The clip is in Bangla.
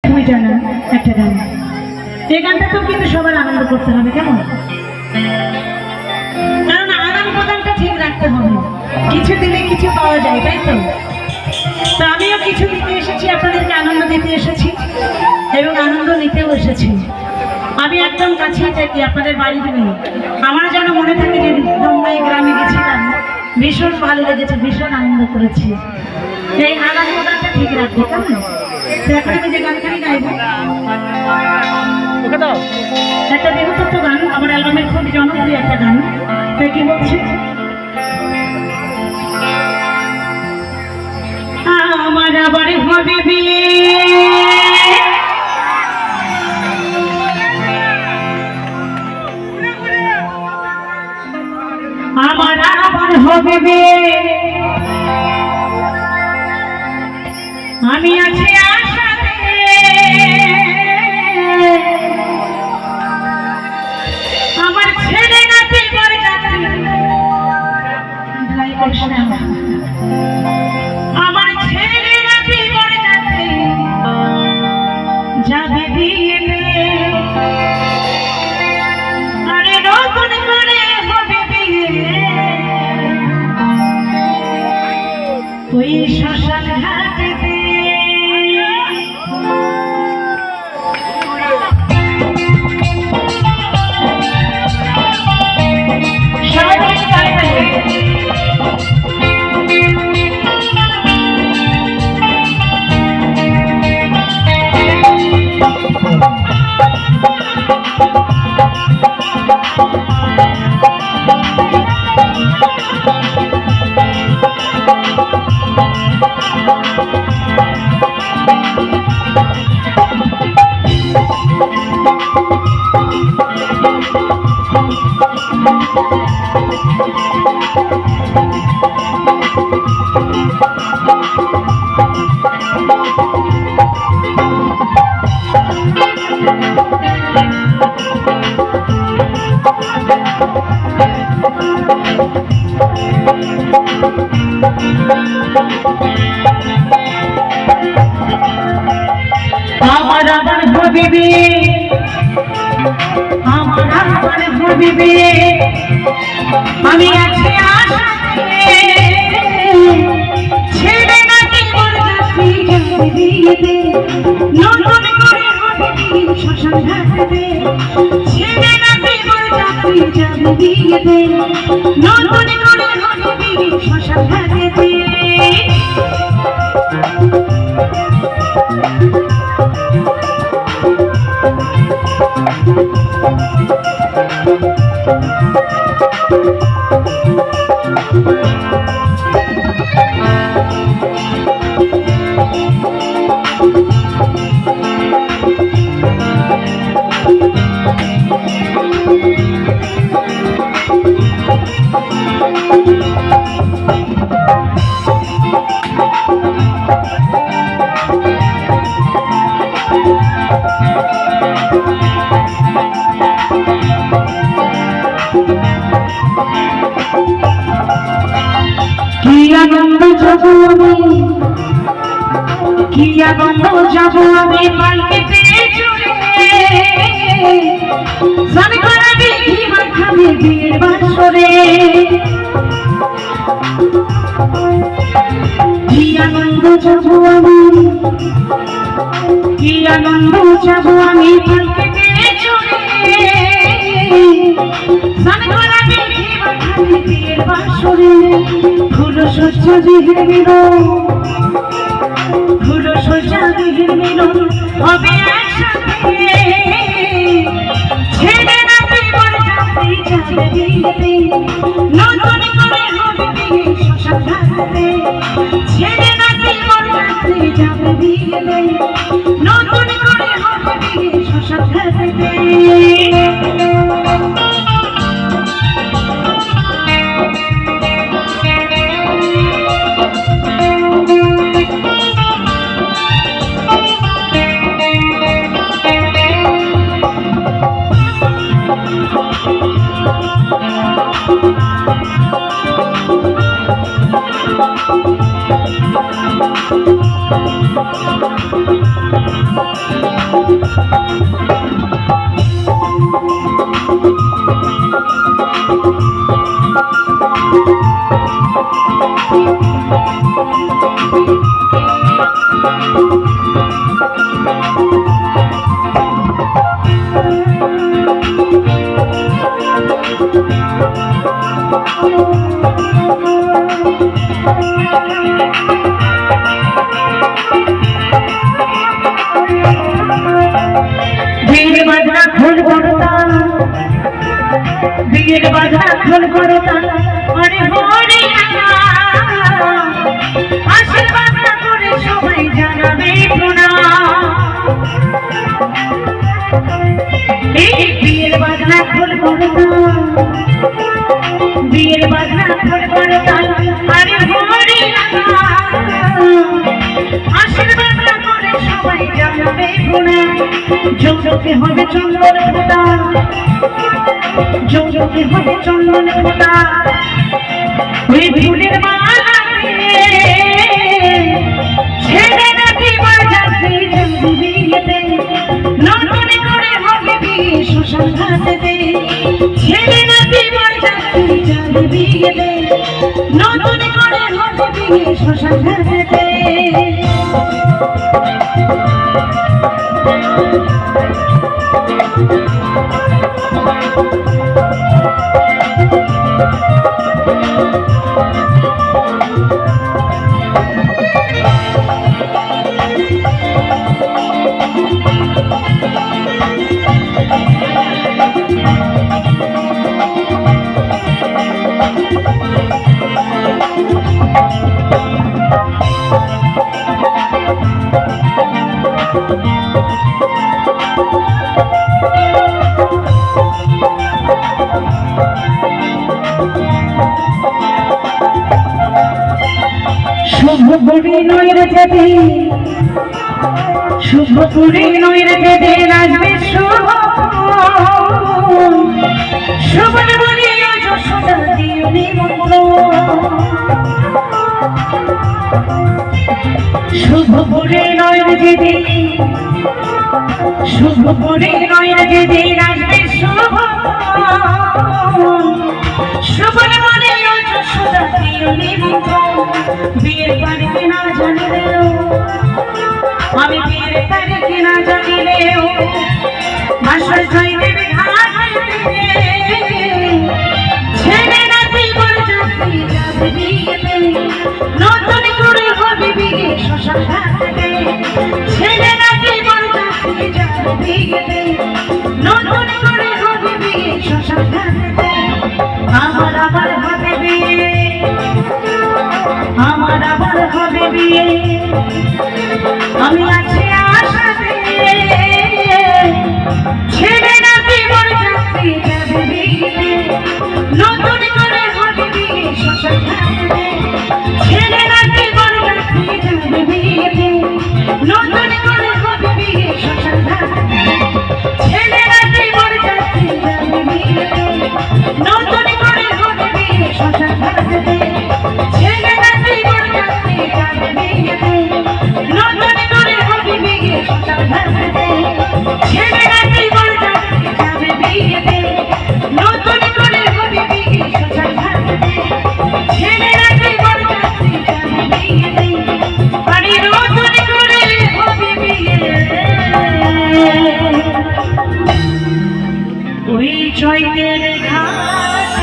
তুমি জানো একটা গান, এই গানটা তো কিন্তু সবার আনন্দ করতে হবে, কেমন? কারণ আদান প্রদানটা ঠিক রাখতে হবে, কিছু দিলে কিছু পাওয়া যায়, তাই তো? তো আমিও কিছু দিতে এসেছি, আপনাদেরকে আনন্দ দিতে এসেছি এবং আনন্দ নিতেও এসেছি। আমি একদম কাছেই থাকি, আপনাদের বাড়ির মেয়ে। আমার যেন মনে থাকে যে দমনাই গ্রামে গেছিলাম, ভীষণ ভালো লেগেছে, ভীষণ আনন্দ করেছি। এই আদান প্রদানটা ঠিক রাখবে, কেমন? তো এখন আমি যে গানখানি গাইব, একটা দেহতত্ত্ব গান, আমার অ্যালবামের খুব জনপ্রিয় একটা গান। তাই কি বলছে, আমার আবার হবে বিয়ে, আমার আবার হবে বিয়ে, আমি আছি আশাতে, আমার ছেলে নাতি করে যাচ্ছে, আমার ছেলে নাতি করে যাচ্ছে, যাবে বিয়ে, আরে নতুন করে হবে বিয়ে, ওই শ্মশান ঘাটেতে। আমার আবার হবে বিয়ে, আমার আবার হবে বিয়ে, আমি আছি আশাতে, ছেলে নাতি করে যাচ্ছি যাবে বিয়েতে, নতুন করে হবে বিয়ে শ্মশান ঘাটেতে, ছেলে নাতি করে যাচ্ছি যাবে বিয়েতে, নতুন করে হবে বিয়ে শ্মশান ঘাটেতে। কি আনন্দ যাব আমি, কি আনন্দ যাব আমি পালকিতে চড়ে, জানি করাবি কি মাখাবে বিয়ের বাসরে, কি আনন্দ যাব আমি, কি আনন্দ যাব আমি পালকিতে চড়ে, জানি করাবি কি মাখাবে বিয়ের বাসরে, ফুলো সজ্জা বিয়ের মিলন, ফুলো সজ্জা বিয়ের মিলন হবে একসাথে, ছেলে নাতি করে যাবে যাবে বিয়েতে, নতুন করে হবে বিয়ে শ্মশান ঘাটেতে, ছেলে নাতি করে যাবে বিয়েতে, নতুন করে হবে বিয়ে শ্মশান ঘাটেতে। বিয়ের বাজনা খোল করতা, বিয়ের বাজনা খোল করতা, আরে হরি আশীর্বাদ করে সবাই জানাবে প্রণাম। এই বিয়ের বাজনা খোল করতা, বিয়ের বাজনা খোল করতা, আরে হরি আশীর্বাদ করে সবাই জানাবে প্রণাম। যৌজকে হবে চন্দন ফোঁটা, যৌজকে হবে চন্দন ফোঁটা, ওই ফুলের মালা ছেড়ে নাকি বাজাতে জলদি বিয়েতে, নতুন করে হবে বিয়ে শ্মশান ঘাটেতে। ছেড়ে নাকি বাজাতে জলদি বিয়েতে, নতুন করে হবে বিয়ে শ্মশান ঘাটেতে। শুভপুরী নয় রে যেদিন, শুভপুরী নয় রে যেদিন আসবে শুভ, শুভন বলিয়া যশোদা দিও নিমন্ত্রণ। শুভপুরী নয় রে যেদিন, শুভপুরী নয় রে যেদিন আসবে শুভ, শুভন বলিয়া যশোদা দিও নিমন্ত্রণ। বিয়ের তারিখে না জানিলেও, আমি বিয়ের তারিখে না জানিলেও, বাসর জয়দেব ঘাট ছেলে নাতি বরযাত্রী যাবে বিয়েতে, নতুন করে হবে বিয়ে শ্মশান ঘাটেতে। ছেলে নাতি বরযাত্রী যাবে বিয়েতে, নতুন করে হবে বিয়ে শ্মশান ঘাটেতে। আমার আবার হবে বিয়ে, আমার আবার হবে বিয়ে, আমি আছি আশাতে। ছেলে নাতি বরযাত্রী যাবে বিয়েতে, নতুন করে হবে বিয়ে শ্মশান ঘাটেতে। ছেলে নাতি বরযাত্রী যাবে বিয়েতে, নতুন করে হবে বিয়ে শ্মশান ঘাটেতে। ছেলে নাতি বরযাত্রী যাবে বিয়েতে, নতুন করে হবে বিয়ে শ্মশান ঘাটেতে। ছেলে নাতি বরযাত্রী যাবে বিয়েতে, নতুন করে হবে বিয়ে শ্মশান ঘাটেতে। ছেলে নাতি বরযাত্রী যাবে বিয়েতে, নতুন করে হবে বিয়ে শ্মশান ঘাটেতে। ছেলে নাতি বরযাত্রী যাবে বিয়েতে, আরে নতুন করে হবে বিয়ে ওই জয়দের ঘাট।